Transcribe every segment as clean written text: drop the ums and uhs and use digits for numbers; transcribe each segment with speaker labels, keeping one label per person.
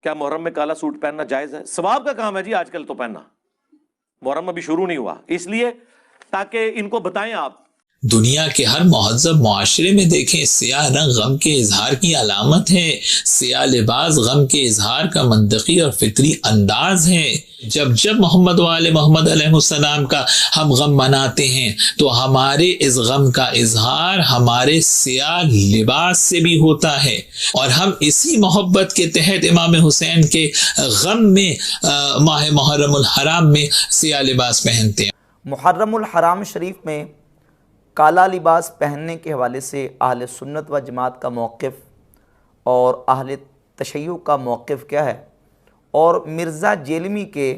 Speaker 1: क्या मुहर्रम में काला सूट पहनना जायज है? सवाब का काम है जी आजकल तो पहनना, मुहर्रम अभी शुरू नहीं हुआ, इसलिए ताकि इनको बताएं आप।
Speaker 2: दुनिया के हर महज़ब मुआशरे में देखें, सियाह रंग गम के इजहार की अलामत है। सियाह लिबास गम के इजहार का मंतकी और फितरी अंदाज है। जब जब मोहम्मद वाले मोहम्मद अलैहिस्सलाम का हम गम मनाते हैं तो हमारे इस गम का इजहार हमारे सियाह लिबास से भी होता है, और हम इसी मोहब्बत के तहत इमाम हुसैन के गम में माह मुहर्रमुल हराम में सियाह लिबास पहनते हैं।
Speaker 3: मुहर्रमुल हराम शरीफ में काला लिबास पहनने के हवाले से अहले सुन्नत व जमात का मौक़िफ़ और अहले तशय्युअ का मौक़िफ़ क्या है, और मिर्ज़ा जेलमी के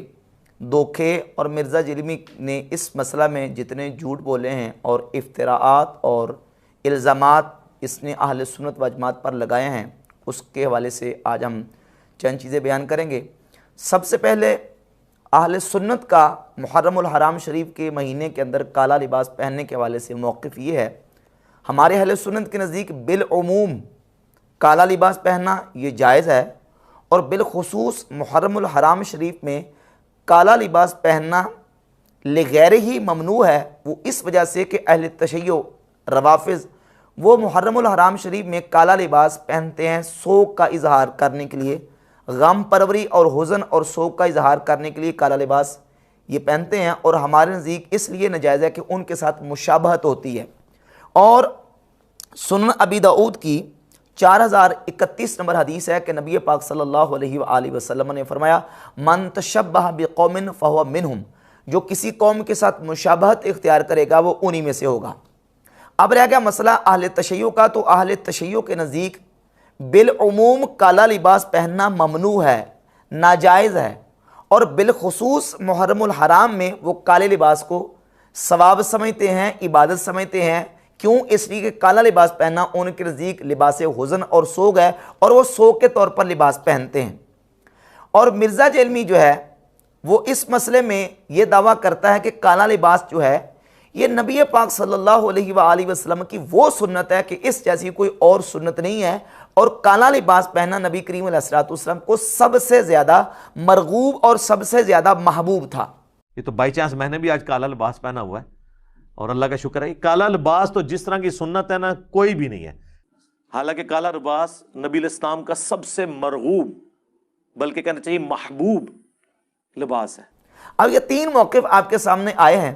Speaker 3: धोखे और मिर्ज़ा जेलमी ने इस मसला में जितने झूठ बोले हैं और इफ्तिराआत और इल्ज़ामात इसने अहले सुन्नत व जमात पर लगाए हैं, उसके हवाले से आज हम चंद चीज़ें बयान करेंगे। सबसे पहले अहले सुन्नत का मुहर्रमुल हराम शरीफ के महीने के अंदर काला लिबास पहनने के हवाले से मौक़िफ़ ये है, हमारे अहले सुन्नत के नज़दीक बिलउमूम काला लिबास पहनना ये जायज़ है, और बिलखुसूस मुहर्रमुल हराम शरीफ में काला लिबास पहनना लिगैर ही ममनू है। वो इस वजह से कि अहले तशय्युअ रवाफ़िज़ वो मुहर्रमुल हराम शरीफ में काला लिबास पहनते हैं शोक का इजहार करने के लिए, गम परवरी और हुज़न और शोक का इजहार करने के लिए काला लिबास ये पहनते हैं, और हमारे नज़दीक इसलिए नाजायज़ है कि उनके साथ मुशाबहत होती है। और सुनन अबी दाऊद की 4031 नंबर हदीस है कि नबी पाक सल्लल्लाहु अलैहि वसल्लम ने फरमाया, मन तशब्बह बिकौमिन फहुव मिनहुम, जो किसी कौम के साथ मुशाबहत इख्तियार करेगा वो उन्हीं में से होगा। अब रह गया मसला अहले तशय्युअ का, तो अहले तशय्युअ के नज़दीक बिलउमूम काला लिबास पहनना ममनू है, नाजायज़ है, और बिलखुसूस मुहर्रमुल हराम में वो काले लिबास को सवाब समझते हैं, इबादत समझते हैं। क्यों? इसलिए कि काला लिबास पहनना उनके नज़दीक लिबास हुज़न और सोग है, और वो सोग के तौर पर लिबास पहनते हैं। और मिर्ज़ा जेलमी जो है वो इस मसले में ये दावा करता है कि काला लिबास जो है ये नबी पाक सल्लल्लाहु अलैहि वसल्लम की वो सुन्नत है कि इस जैसी कोई और सुन्नत नहीं है, और काला लिबास पहनना नबी करीम अलैहिस्सलातु वस्सलाम को सबसे ज़्यादा मरगूब और सबसे ज़्यादा महबूब था।
Speaker 1: ये तो बाई चांस मैंने भी आज काला लिबास पहना हुआ है, और अल्लाह का शुक्र है। काला लिबास तो जिस तरह की सुन्नत है ना, कोई भी नहीं है। हालांकि काला लिबास नबी इस्लाम का सबसे मरगूब, बल्कि कहना चाहिए महबूब लिबास है।
Speaker 3: अब ये तीन मौक़िफ़ आपके सामने आए हैं।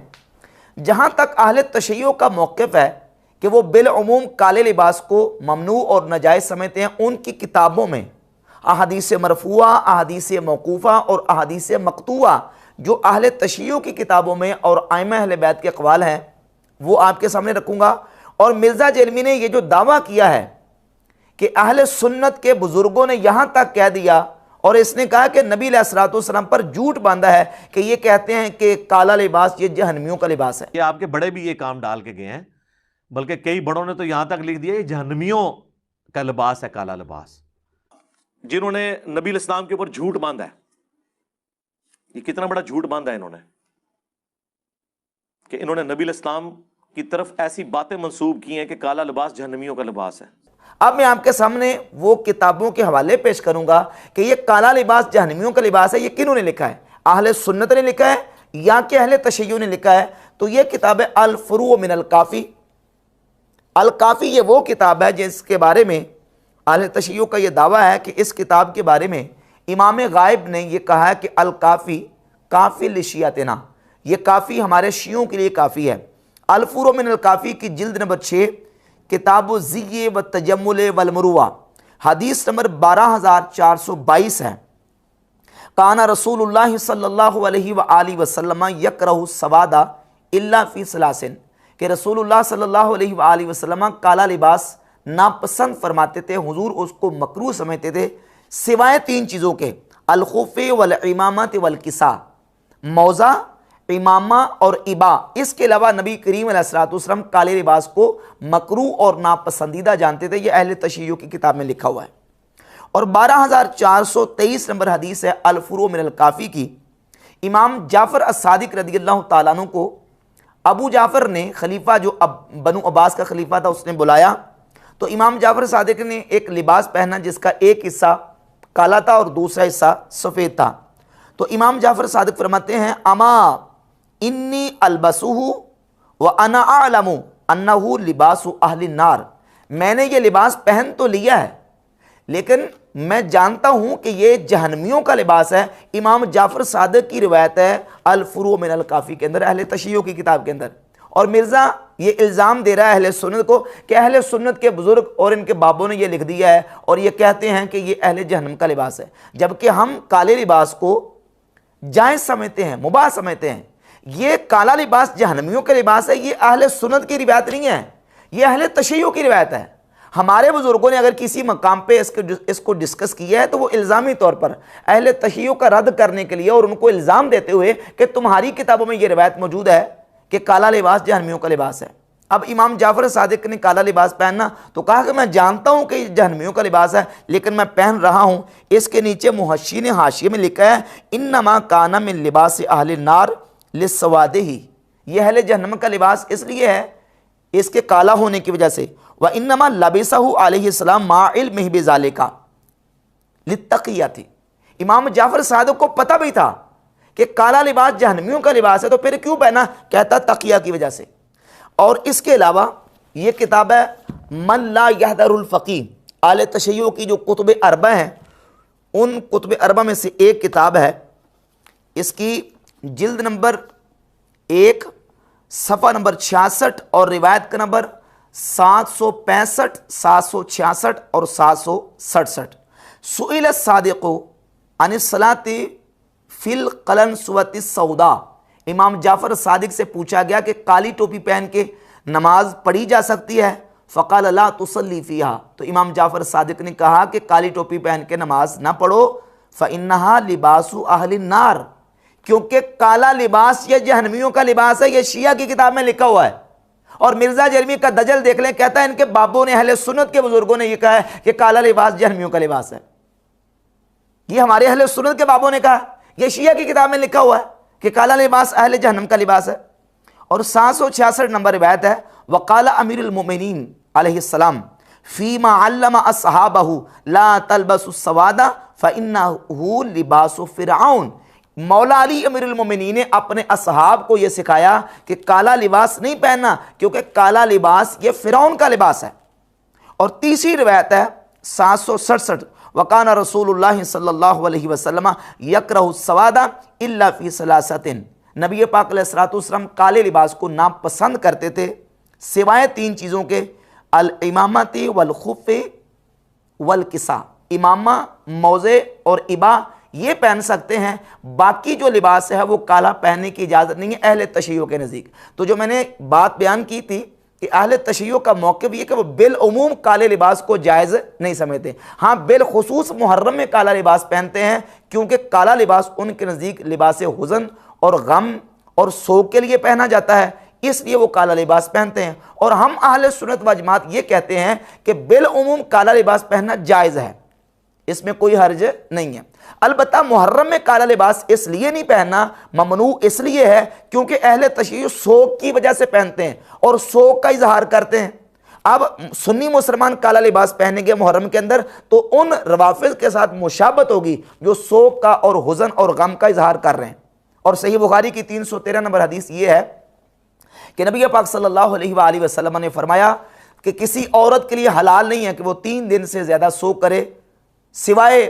Speaker 3: जहाँ तक अहले तशय्युअ का मौक़िफ़ है कि वो बिलउमूम काले लिबास को ममनू और नाजायज़ समझते हैं, उनकी किताबों में अहादीस मरफूआ, अहादीस मौकूफ़ा और अहादीस मक़तूआ जो अहले तशय्युअ की किताबों में और आइम्मा अहले बैत के अक़वाल हैं वो आपके सामने रखूँगा। और मिर्ज़ा जेलमी ने ये जो दावा किया है कि अहले सुन्नत के बुज़ुर्गों ने यहाँ तक कह दिया, और इसने कहा कि नबी अलैहिस्सलातु वस्सलाम पर झूठ बांधा है कि ये कहते हैं कि काला लिबास ये जहन्नमियों का लिबास है।
Speaker 1: ये आपके बड़े भी ये काम डाल के गए हैं, बल्कि कई बड़ों ने तो यहां तक लिख दिया ये जहन्नमियों का लिबास है काला लिबास। जिन्होंने नबी इस्लाम के ऊपर झूठ बांधा है, ये कितना बड़ा झूठ बांधा है इन्होंने, कि इन्होंने नबी इस्लाम की तरफ ऐसी बातें मंसूब की हैं कि काला लिबास जहन्नमियों का लिबास है।
Speaker 3: अब मैं आपके सामने वो किताबों के हवाले पेश करूंगा कि ये काला लिबास जहन्नमियों का लिबास है, ये किन्होंने लिखा है, अहले सुन्नत ने लिखा है या कि अहले तशय्युअ ने लिखा है। तो ये किताब है अल फुरू मिन अल काफ़ी। अल काफ़ी ये वो किताब है जिसके बारे में अहले तशय्युअ का ये दावा है कि इस किताब के बारे में इमाम गायब ने ये कहा है कि अल काफ़ी काफ़ी लिशियातना, ये काफ़ी हमारे शियों के लिए काफ़ी है। अल फुरू मिन अल काफ़ी की जिल्द नंबर 6 किताब ज़िय्य व तजम्मुल वल मुरुआ हदीस नंबर 12422 है। काना रसूलुल्लाह सल्लल्लाहु अलैहि वसल्लम यकरहु सवादा इल्ला फी सलासिन, कि रसूलुल्लाह सल्लल्लाहु अलैहि वसल्लम काला लिबास नापसंद फरमाते थे, हुजूर उसको मकरूह समझते थे सिवाय तीन चीज़ों के, अल खुफ़ वल इमामत वल किसा, मौज़ा, इमामा और इबा। इसके अलावा नबी करीम अलैहिस्सलातु वस्सलाम काले लिबास को मकरूह और नापसंदीदा जानते थे। यह अहले तशय्युअ की किताब में लिखा हुआ है। और 12423 नंबर हदीस है अल फुरू मिन अल काफ़ी की। इमाम जाफ़र अस-सादिक रज़ियल्लाहु ताला अन्हु को अबू जाफ़र ने, खलीफा जो बनु अब्बास का खलीफा था, उसने बुलाया तो इमाम जाफ़र सादिक ने एक लिबास पहना जिसका एक हिस्सा काला था और दूसरा हिस्सा सफ़ेद था। तो इमाम जाफ़र सादिक फरमाते हैं, अमा इन्नी अलबसुहु व अना आलमु अन्नहु लिबासु अहलिन नार, मैंने ये लिबास पहन तो लिया है लेकिन मैं जानता हूं कि ये जहन्नमियों का लिबास है। इमाम जाफ़र सादिक की रिवायत है अल-फुरू मिन अल-काफ़ी के अंदर, अहले तशय्युअ की किताब के अंदर। और मिर्ज़ा ये इल्ज़ाम दे रहा है अहले सुन्नत को कि अहले सुन्नत के बुज़ुर्ग और इनके बाबों ने ये लिख दिया है और ये कहते हैं कि ये अहले जहन्नम का लिबास है, जबकि हम काले लिबास को जायज़ समझते हैं, मुबाह समझते हैं। ये काला लिबास जहन्नमियों का लिबास है, ये अहले सुन्नत की रिवायत नहीं है, ये अहले तशय्युअ की रिवायत है। हमारे बुजुर्गों ने अगर किसी मकाम पे इसको डिस्कस किया है तो वो इल्ज़ामी तौर पर अहले तशय्युअ का रद्द करने के लिए और उनको इल्ज़ाम देते हुए कि तुम्हारी किताबों में ये रिवायत मौजूद है कि काला लिबास जहन्नमियों का लिबास है। अब इमाम जाफ़र सादिक ने काला लिबास पहनना तो कहा कि मैं जानता हूं कि जहन्नमियों का लिबास है लेकिन मैं पहन रहा हूं। इसके नीचे मुहश्शी ने हाशिये में लिखा है, इन्नमा काना मिन लिबास अहलिन नार लिस्सवादिही, यह अहले जहन्नम का लिबास इसलिए है इसके काला होने की वजह से। व इन्नमा लबिसहु अलैहिस्सलाम मा इल्मिही बिज़ालिका लित्तक़ियति, इमाम जाफ़र सादिक को पता भी था कि काला लिबास जहन्नमियों का लिबास है तो फिर क्यों पहना, कहता तकिया की वजह से। और इसके अलावा ये किताब है मन ला यहदरुल फ़क़ीह, आले तशय्युअ की जो कुतुब अरबा हैं उन कुतुब अरबा में से एक किताब है। इसकी जिल्द नंबर 1 सफ़ा नंबर 66 और रिवायत का नंबर 765, 766 और 767। सुइल सादिक़ु अनिस्सलाति फिल कलन सुवति सौदा, इमाम जाफ़र सादिक से पूछा गया कि काली टोपी पहन के नमाज पढ़ी जा सकती है। फ़क़ाल ला तुसल्ली फ़ीहा, तो इमाम जाफ़र सादिक ने कहा कि काली टोपी पहन के नमाज ना पढ़ो, फ़इन्नहा लिबासु अहलिन नार, क्योंकि काला लिबास ये जहन्नमियों का लिबास है। ये शिया की किताब में लिखा हुआ है। और मिर्ज़ा जरमी का दजल देख लें, कहता है इनके बाबों ने अहले सुन्नत के बुजुर्गों ने यह कहा है कि काला लिबास जहन्नमियों का लिबास है। ये हमारे अहले सुन्नत के बाबों ने कहा, यह शिया की किताब में लिखा हुआ है कि काला लिबास अहले जहन्नम का लिबास है। और 766 नंबर रिवायत है, वक़ाला अमीरुल मोमिनीन अलैहिस्सलाम फ़ीमा अल्लमा अस्सहाबहु ला तलबसु सवादा फ़इन्नहु लिबासु फ़िरऔन, मौला अली अमीरुल मोमिनीन ने अपने असहाब को यह सिखाया कि काला लिबास नहीं पहनना क्योंकि काला लिबास ये फ़िरऔन का लिबास है। और तीसरी रिवायत है 767, वकाना रसूलुल्लाह सल्लल्लाहु अलैहि वसल्लम यकरहु सवादा इल्ला फ़ी सलासतिन, नबी पाक अलैहिस्सलातु वस्सलाम काले लिबास को नापसंद करते थे सिवाय 3 चीज़ों के, अल इमामती वल खुफ़ी वल किसा, इमामा, मौज़े और इबा ये पहन सकते हैं, बाकी जो लिबास है वो काला पहनने की इजाज़त नहीं है अहले तशय्युअ के नज़दीक। तो जो मैंने बात बयान की थी कि अहले तशय्युअ का मौक़िफ़ ये कि वो बिल उमूम काले लिबास को जायज़ नहीं समझते, हाँ बिल खुसूस मुहर्रम में काला लिबास पहनते हैं क्योंकि काला लिबास उनके नज़दीक लिबास हुज़न और गम और सोग के लिए पहना जाता है, इसलिए वो काला लिबास पहनते हैं। और हम अहले सुन्नत व जमात ये कहते हैं कि बिल उमूम काला लिबास पहनना जायज़ है, इसमें कोई हर्ज नहीं है। अलबत्ता मुहर्रम में काला लिबास इसलिए नहीं पहनना, ममनू इसलिए है क्योंकि अहले तशय्युअ सोग की वजह से पहनते हैं और सोग का इजहार करते हैं। अब सुन्नी मुसलमान काला लिबास पहनेंगे मुहर्रम के अंदर तो उन रवाफिज़ के साथ मुशाबत होगी जो सोग का और हुज़न और गम का इजहार कर रहे हैं। और सही बुखारी की 313 नंबर हदीस ये है कि नबी पाक सल्लल्लाहु अलैहि वसल्लम ने फरमाया कि किसी औरत के लिए हलाल नहीं है कि वो 3 दिन से ज़्यादा सोग करे सिवाय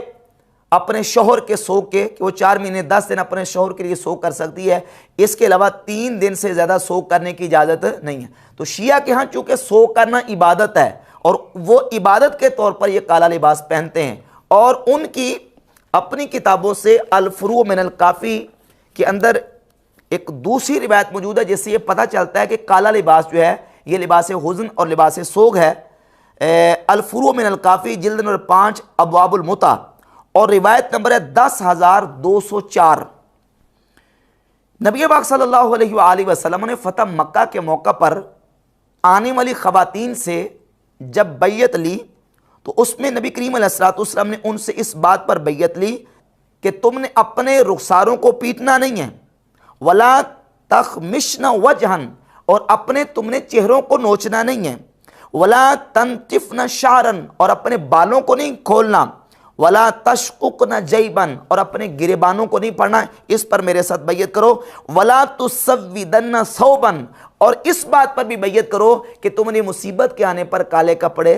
Speaker 3: अपने शौहर के सोग के, कि वो 4 महीने 10 दिन अपने शौहर के लिए सोग कर सकती है, इसके अलावा 3 दिन से ज़्यादा सोग करने की इजाज़त नहीं है। तो शिया के यहाँ चूँकि सोग करना इबादत है और वो इबादत के तौर पर ये काला लिबास पहनते हैं। और उनकी अपनी किताबों से अल-फुरू मिन अल-काफ़ी के अंदर एक दूसरी रिवायत मौजूद है जिससे ये पता चलता है कि काला लिबास जो है ये लिबास हुज़न और लिबास सोग है। अल-फुरू मिन अल-काफ़ी जिल्द नंबर 5 अब्वाबुल मुता और रिवायत नंबर है 10,204। नबी पाक सल्लल्लाहु अलैहि वसल्लम ने फ़तह मक्का के मौका पर आने वाली ख़वातीन से जब बैयत ली तो उसमें नबी करीम अलैहिस्सलातु वस्सलाम ने उनसे इस बात पर बैयत ली कि तुमने अपने रुखसारों को पीटना नहीं है, वला तख़मिशना वजहन, और अपने तुमने चेहरों को नोचना नहीं है, वला तनतिफना शारन, और अपने बालों को नहीं खोलना, वला तशकुक न जैबन, और अपने गिरेबानों को नहीं पढ़ना, इस पर मेरे साथ बैयत करो। वला तुसव्विदन्न सौबन, और इस बात पर भी बैयत करो कि तुमने मुसीबत के आने पर काले कपड़े,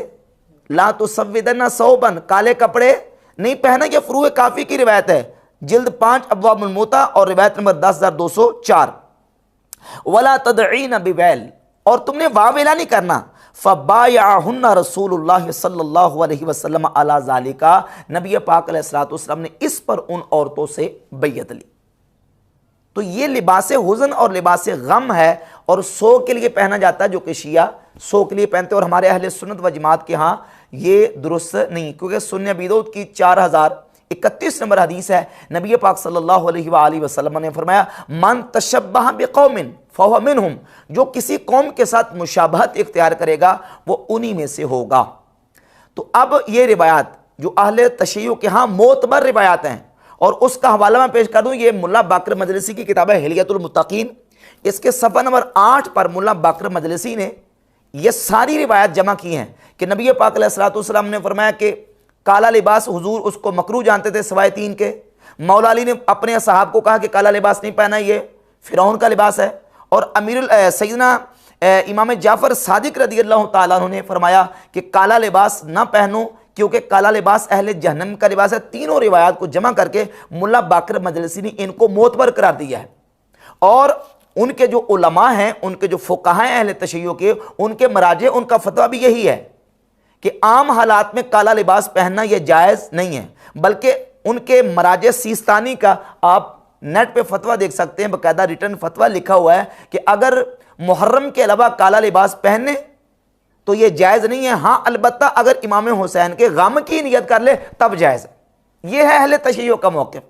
Speaker 3: ला तुसव्विदन्न सौबन, काले कपड़े नहीं पहना। यह फरूए काफी की रिवायत है, जिल्द 5 अब्वाबुल मुता और रिवायत नंबर 10204। वला तदईन बिवैल, और तुमने वावेला नहीं करना। फ़बायअहुन्ना रसूलुल्लाह सल्लल्लाहु अलैहि वसल्लम अला ज़ालिका, नबी पाक अलैहिस्सलातु वस्सलाम ने इस पर उन औरतों से बैयत ली। तो ये लिबास हुज़न और लिबास गम है, और सो के लिए पहना जाता है, जो कि शिया सो के लिए पहनते हैं। और हमारे अहले सुन्नत व जमात के यहाँ ये दुरुस्त नहीं, क्योंकि सुन्नत अबी दाऊद की 4031 नंबर हदीस है, नबी पाक सल्लल्लाहु अलैहि वसल्लम ने फरमाया, मन तशब्बह बिकौमिन फहुव मिनहुम, जो किसी कौम के साथ मुशाबहत इख्तियार करेगा वो उन्हीं में से होगा। तो अब ये रिवायात जो अहले तशय्युअ के यहाँ मोतबर रिवायात हैं, और उसका हवाला मैं पेश कर दूं, ये मुल्ला बाकर मजलिसी की किताब है हिलियतुल मुत्तकीन, इसके सफ़ा नंबर 8 पर मुल्ला बाकर मजलिसी ने ये सारी रिवायत जमा की हैं कि नबी पाक अलैहिस्सलातु वस्सलाम ने फरमाया कि काला लिबास, हुजूर उसको मकरूह जानते थे सिवाय 3 के। मौला अली ने अपने असहाब को कहा कि काला लिबास नहीं पहना, ये फिरौन का लिबास है। और अमीरुल सैयदना इमाम जाफ़र सादिक रज़ियल्लाहु ताला अन्हु ने फरमाया कि काला लिबास ना पहनो, क्योंकि काला लिबास अहले जहन्नम का लिबास है। तीनों रिवायात को जमा करके मुल्ला बाकर मजलिसी ने इनको मोतबर करार दिया है। और उनके जो उलमा हैं, उनके जो फुक़हा हैं अहले तशय्युअ के, उनके मराजे, उनका फतवा भी यही है कि आम हालात में काला लिबास पहनना यह जायज़ नहीं है। बल्कि उनके मराजे सीस्तानी का आप नेट पे फतवा देख सकते हैं, बाकायदा रिटर्न फतवा लिखा हुआ है कि अगर मुहर्रम के अलावा काला लिबास पहने तो यह जायज़ नहीं है। हाँ, अलबत्ता अगर इमाम हुसैन के गम की नियत कर ले तब जायज़ है। यह है अहले तशय्युअ का मौक़िफ़।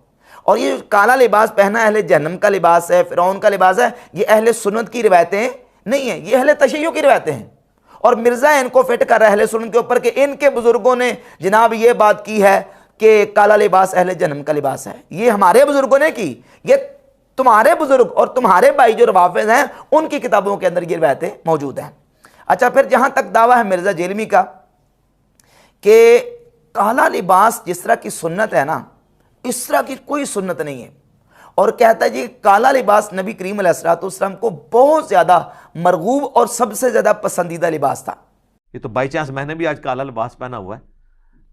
Speaker 3: और ये काला लिबास पहना अहले जहन्नम का लिबास है, फिरौन का लिबास है, ये अहले सुन्नत की रिवायतें नहीं है, ये अहले तशय्युअ की रिवायतें हैं। और मिर्ज़ा इनको फिट कर रहा है अहले सुन्नत के ऊपर कि इनके बुजुर्गों ने जनाब ये बात की है कि काला लिबास अहले जहन्नम का लिबास है। ये हमारे बुजुर्गों ने की, ये तुम्हारे बुजुर्ग और तुम्हारे भाई जो रवाफिज़ हैं उनकी किताबों के अंदर ये रिवायतें मौजूद हैं। अच्छा, फिर जहाँ तक दावा है मिर्ज़ा जेलमी का कि काला लिबास जिस तरह की सुन्नत है ना, इस तरह की कोई सुन्नत नहीं है। और कहता है जी काला लिबास नबी करीम अलैहिस्सलातु वस्सलाम को बहुत ज़्यादा मरगूब और सबसे ज़्यादा पसंदीदा लिबास था।
Speaker 1: ये तो बाई चांस मैंने भी आज काला लिबास पहना हुआ है,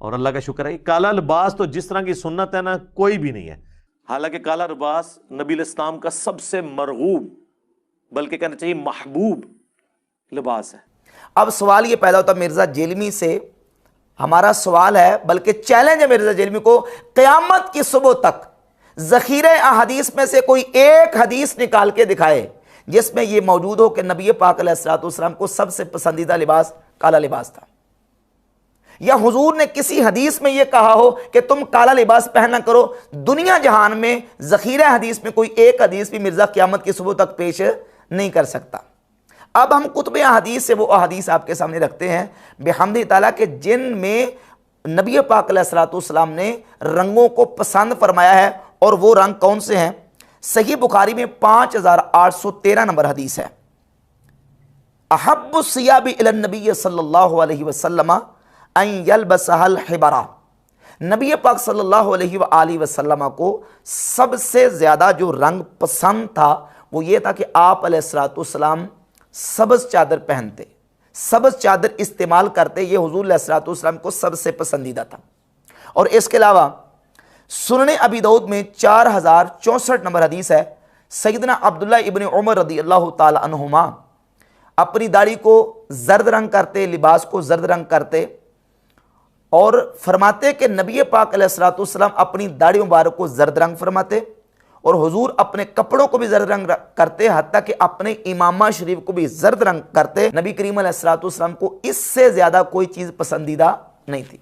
Speaker 1: और अल्लाह का शुक्र है। काला लिबास तो जिस तरह की सुन्नत है ना, कोई भी नहीं है। हालांकि काला लिबास नबी इस्लाम का सबसे मरगूब, बल्कि कहना चाहिए महबूब लिबास है।
Speaker 3: अब सवाल ये पैदा होता मिर्ज़ा जेलमी से, हमारा सवाल है बल्कि चैलेंज है मिर्ज़ा जेलमी को, क़यामत की सुबह तक ज़ख़ीरे अहादीस में से कोई एक हदीस निकाल के दिखाए जिसमें यह मौजूद हो कि नबी पाक अलैहिस्सलातु वस्सलाम को सबसे पसंदीदा लिबास काला लिबास था, या हुजूर ने किसी हदीस में यह कहा हो कि तुम काला लिबास पहना करो। दुनिया जहान में ज़ख़ीरे हदीस में कोई एक हदीस भी मिर्ज़ा क़यामत की सुबह तक पेश नहीं कर सकता। अब हम कुतुब अहादीस से वो अहादीस आपके सामने रखते हैं बिहम्दि ताला के, जिनमें नबी पाक अलैहिस्सलातु वस्सलाम ने रंगों को पसंद फरमाया है। और वो रंग कौन से हैं? सही बुखारी में 5813 नंबर हदीस है, अहब्बुस सियाबी इलन नबी सल्लल्लाहु अलैहि वसल्लम अन यलबसहल हिबरा, नबी पाक सल्लल्लाहु अलैहि वसल्लम को सबसे ज़्यादा जो रंग पसंद था वो ये था कि आप अलैहिस्सलातु वस्सलाम सब्ज़ चादर पहनते, सब्ज़ चादर इस्तेमाल करते। ये हुजूर अलैहिस्सलातु वस्सलाम को सबसे पसंदीदा था। और इसके अलावा सुनने अबी दाऊद में 4064 नंबर हदीस है, सैयदना अब्दुल्लाह इब्न उमर रज़ियल्लाहु ताला अन्हुमा अपनी दाढ़ी को जर्द रंग करते, लिबास को जर्द रंग करते, और फरमाते कि नबी पाक अलैहिस्सलातु वस्सलाम अपनी दाढ़ी मुबारक को जर्द रंग फरमाते, और हुजूर अपने कपड़ों को भी जर्द रंग करते, हत्ता कि अपने इमामा शरीफ को भी जर्द रंग करते। नबी करीम अलैहिस्सलातु वस्सलाम को इससे ज़्यादा कोई चीज़ पसंदीदा नहीं थी।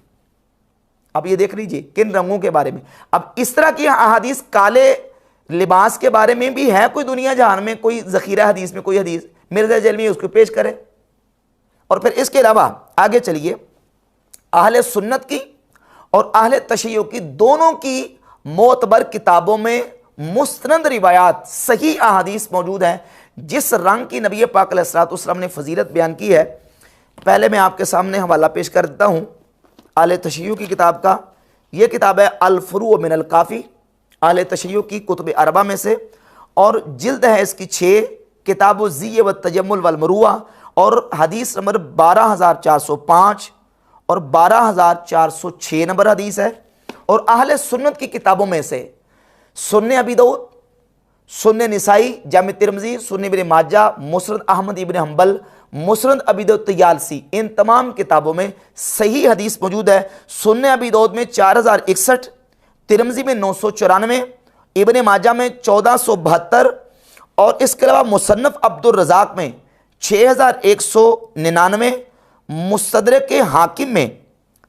Speaker 3: अब ये देख लीजिए किन रंगों के बारे में। अब इस तरह की अहादीस काले लिबास के बारे में भी है कोई दुनिया जहान में, कोई ज़ख़ीरा हदीस में कोई हदीस, मिर्ज़ा जेलमी उसको पेश करे। और फिर इसके अलावा आगे चलिए, अहले सुन्नत की और अहले तशय्युअ की दोनों की मोतबर किताबों में मुस्तनद रिवायात सही अहादीस मौजूद हैं जिस रंग की नबी पाक अलैहिस्सलातु वस्सलाम ने फजीलत बयान की है। पहले मैं आपके सामने हवाला पेश कर देता हूँ अहले तशय्युअ की किताब का, ये किताब है अल-फुरू मिनल काफ़ी, अहले तशय्युअ की कुतुब अरबा में से, और जिल्द है इसकी 6, किताब ज़िय व तजम्मुल वल मरूआ, और हदीस नंबर 12405 और 12406 नंबर हदीस है। और अहले सुन्नत की किताबों में से सुन्ने अबी दाऊद, सुन्ने निसाई, जामे तिरमिज़ी, सुन्ने इब्न माजा, मुस्नद अहमद इब्न हंबल, मुस्नद अबी दाऊद तयालसी, इन तमाम किताबों में सही हदीस मौजूद है। सुन्ने अबी दाऊद में 4061, तिरमिज़ी में 994, इब्न माजा में 1472, और इसके अलावा मुसन्नफ़ अब्दुर रज़ाक में 6199, मुस्तदरक के हाकिम में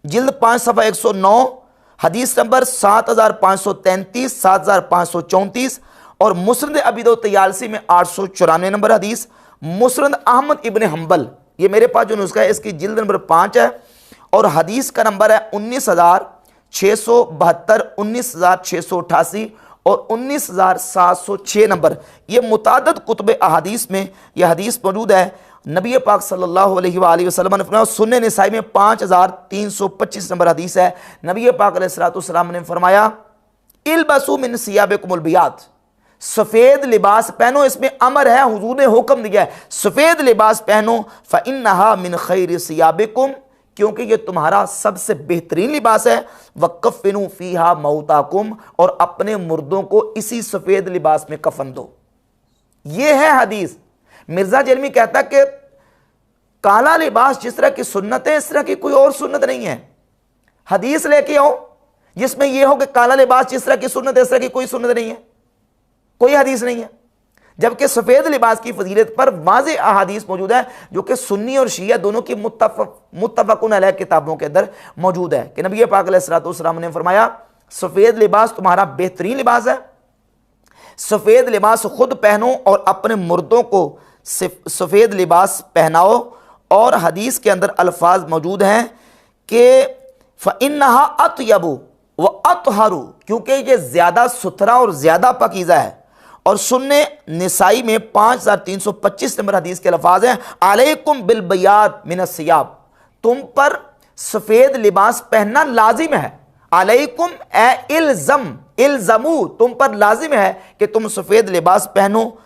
Speaker 3: जिल्द 5 सफ़ा 109, हदीस नंबर 7533, 7534, और मुस्नद अबी दाऊद तयालसी में 894 नंबर हदीस। मुस्नद अहमद इब्न हंबल, ये मेरे पास जो नुस्खा है इसकी जिल्द नंबर 5 है, और हदीस का नंबर है 19672, 19688 और 19706 नंबर। ये मुतादद कुतुब अहादीस में यह हदीस मौजूद है। नबी पाक सल्लल्लाहु अलैहि वसल्लम ने फरमाया, सुन्ने निसाई में 5325 नंबर हदीस है, नबी पाक अलैहिस्सलातु वस्सलाम ने फरमाया, इल्बसू मिन सियाबिकुमुल बियाद, सफ़ेद लिबास पहनो। इसमें अमर है, हुजूर ने हुक्म दिया है, सफ़ेद लिबास पहनो। फ़इन्नहा मिन खैरि सियाबिकुम, क्योंकि ये तुम्हारा सबसे बेहतरीन लिबास है। वक़फ़िनू फ़ीहा मौताकुम, और अपने मुर्दों को इसी सफ़ेद लिबास में कफन दो। ये है हदीस। मिर्ज़ा जलमी कहता कि काला लिबास जिस तरह की सुन्नत है, इस तरह की कोई और सुन्नत नहीं है। हदीस लेके आओ जिसमें यह हो कि काला लिबास जिस तरह की सुन्नत है, इस तरह की कोई सुन्नत नहीं है, कोई हदीस नहीं है। जबकि सफ़ेद लिबास की फजीलत पर वाज़े अहादीस मौजूद है, जो कि सुन्नी और शिया दोनों की मुत्तफ़क़ुन अलैह किताबों के अंदर मौजूद है, कि नबी पाक अलैहिस्सलातु वस्सलाम ने फरमाया, सफ़ेद लिबास तुम्हारा बेहतरीन लिबास है, सफ़ेद लिबास खुद पहनो और अपने मुर्दों को सफ़ेद लिबास पहनाओ। और हदीस के अंदर अल्फाज मौजूद हैं कि फ़इन्नहा अत्यबु व अतहरु, क्योंकि ये ज़्यादा सुथरा और ज़्यादा पाकीज़ा है। और सुन्ने निसाई में 5325 नंबर हदीस के अल्फाज हैं, अलैकुम बिल बयाद मिनस सियाब, तुम पर सफ़ेद लिबास पहनना लाजिम है। अलैकुम ए इल्ज़म, इल्ज़मू, तुम पर लाजिम है कि तुम सफ़ेद लिबास पहनो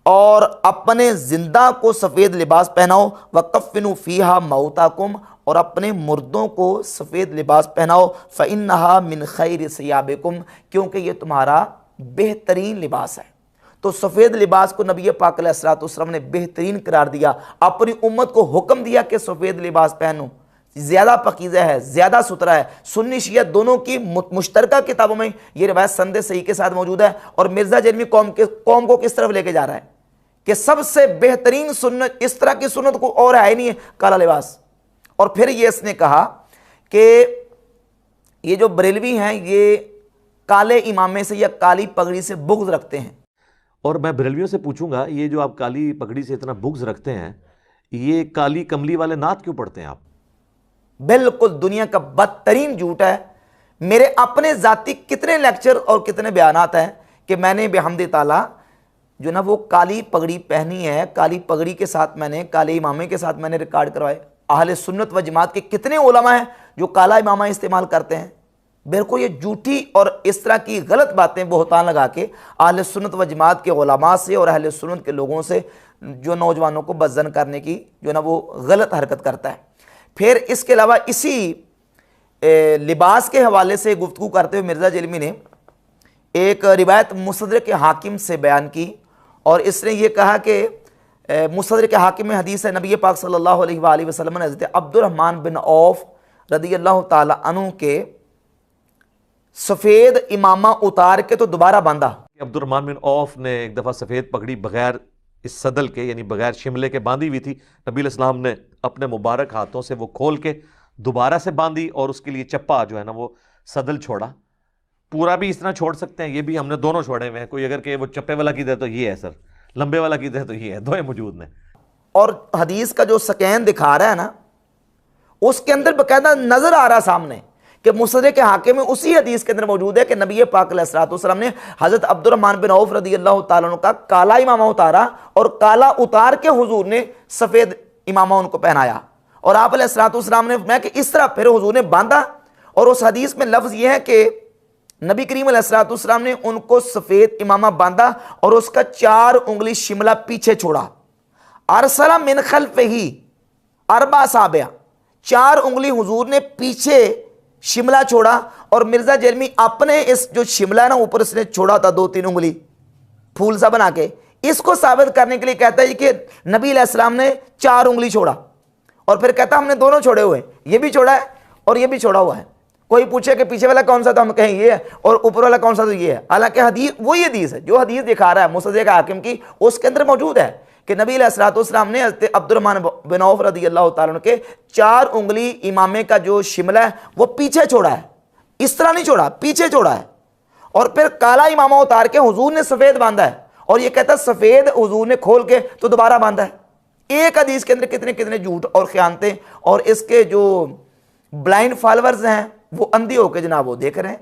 Speaker 3: और अपने जिंदा को सफ़ेद लिबास पहनाओ। वक़फ़िनू फ़ीहा मौताकुम, और अपने मुर्दों को सफ़ेद लिबास पहनाओ। फ़इन्नहा मिन खैरि सियाबिकुम, क्योंकि ये तुम्हारा बेहतरीन लिबास है। तो सफ़ेद लिबास को नबी पाक अलैहिस्सलातु वस्सलाम ने बेहतरीन करार दिया, अपनी उम्मत को हुक्म दिया कि सफ़ेद लिबास पहनो, ज़्यादा पकीज़ा है, ज़्यादा सुथरा है। सुन्नी शिया दोनों की मुश्तरका किताबों में ये रिवायत संदे सही के साथ मौजूद है। और मिर्ज़ा जलमी कौम को किस तरफ लेके जा रहा है कि सबसे बेहतरीन सुन्नत, इस तरह की सुन्नत को और है ही नहीं है, काला लिबास। और फिर ये इसने कहा कि ये जो बरेलवी हैं ये काले इमामे से या काली पगड़ी से बुग़्ज़ रखते हैं।
Speaker 1: और मैं बरेलवियों से पूछूंगा, ये जो आप काली पगड़ी से इतना बुग़्ज़ रखते हैं, ये काली कमली वाले नात क्यों पढ़ते हैं आप?
Speaker 3: बिल्कुल दुनिया का बदतरीन झूठ है। मेरे अपने ज़ाती कितने लेक्चर और कितने बयानात हैं कि मैंने बेहम्दि ताला जो ना वो काली पगड़ी पहनी है, काली पगड़ी के साथ मैंने, काले इमामे के साथ मैंने रिकॉर्ड करवाए। अहले सुन्नत व जमात के कितने उलमा हैं जो काला इमामा इस्तेमाल करते हैं। बिल्कुल ये झूठी और इस तरह की गलत बातें बोहतान लगा के अहले सुन्नत व जमात के उलमा से और अहले सुन्नत के लोगों से जो नौजवानों को बज़्ज़न करने की जो ना वो गलत हरकत करता है। फिर इसके अलावा इसी लिबास के हवाले से गुफ्तगू करते हुए मिर्ज़ा जलमी ने एक रिवायत मुस्तदरक के हाकिम से बयान की, और इसने ये कहा कि मुस्तदरक के हाकिम में हदीस है, नबी पाक सल्लल्लाहु अलैहि वसल्लम ने हज़रत अब्दुर्रहमान बिन औफ रज़ियल्लाहु ताला अन्हु के सफ़ेद इमामा उतार के तो दोबारा बांधा।
Speaker 1: अब्दुर्रहमान बिन औफ ने एक दफ़ा सफ़ेद पगड़ी बगैर इस सदल के यानी बगैर शिमले के बांधी हुई थी। नबी अलैहिस्सलाम ने अपने मुबारक हाथों से वो खोल के दोबारा से बांधी और उसके लिए चप्पा जो है ना वो सदल छोड़ा। पूरा भी इस तरह छोड़ सकते हैं, ये भी हमने दोनों छोड़े हुए हैं। कोई अगर के वो चप्पे वाला की दे तो ये है सर, लंबे वाला की दे तो ये है, दो मौजूद ने। और
Speaker 3: हदीस का जो स्कैन दिखा रहा है ना, उसके अंदर बाकायदा नजर आ रहा सामने कि मुस्तदरक के हाकिम में उसी हदीस के अंदर मौजूद है कि नबी पाक अलैहिस्सलातु वस्सलाम ने हज़रत अब्दुर्रहमान बिन औफ रज़ियल्लाहु ताला अन्हु का काला इमामा उतारा और काला उतार के हुजूर ने सफ़ेद इमामा उनको पहनाया। और आप अलैहिस्सलातु वस्सलाम ने मैं कि इस तरह फिर हुजूर ने बांधा और उस हदीस में लफ्ज़ ये है कि नबी करीम अलैहिस्सलाम ने उनको सफ़ेद इमामा बांधा और उसका 4 उंगली शिमला पीछे छोड़ा। अरसला मिन खल्फिही अरबा साबिया, 4 उंगली हुजूर ने पीछे शिमला छोड़ा और मिर्ज़ा जरमी अपने इस जो शिमला ना ऊपर उसने छोड़ा था 2-3 उंगली फूल सा बना के, इसको साबित करने के लिए कहता है कि नबी अलैहिस्सलाम ने 4 उंगली छोड़ा और फिर कहता हमने दोनों छोड़े हुए, ये भी छोड़ा है और ये भी छोड़ा हुआ है। कोई पूछे कि पीछे वाला कौन सा, तो हम कहें ये है और ऊपर वाला कौन सा, तो ये है। हालांकि हदीस वही हदीस है जो हदीस दिखा रहा है मुस्तदरक हाकिम की, उसके अंदर मौजूद है कि नबी अलैहिस्सलाम ने हज़रत अब्दुर्रहमान बिन औफ रज़ियल्लाहु ताला अन्हु के 4 उंगली इमामे का जो शिमला है वो पीछे छोड़ा है, इस तरह नहीं छोड़ा, पीछे छोड़ा है। और फिर काला इमामा उतार के हुजूर ने सफ़ेद बांधा है और ये कहता है सफ़ेद हुजूर ने खोल के तो दोबारा बांधा है। एक हदीस के अंदर कितने कितने झूठ और ख़यानतें, और इसके जो ब्लाइंड फॉलोअर्स हैं वो अंधी होकर जनाब वो देख रहे हैं।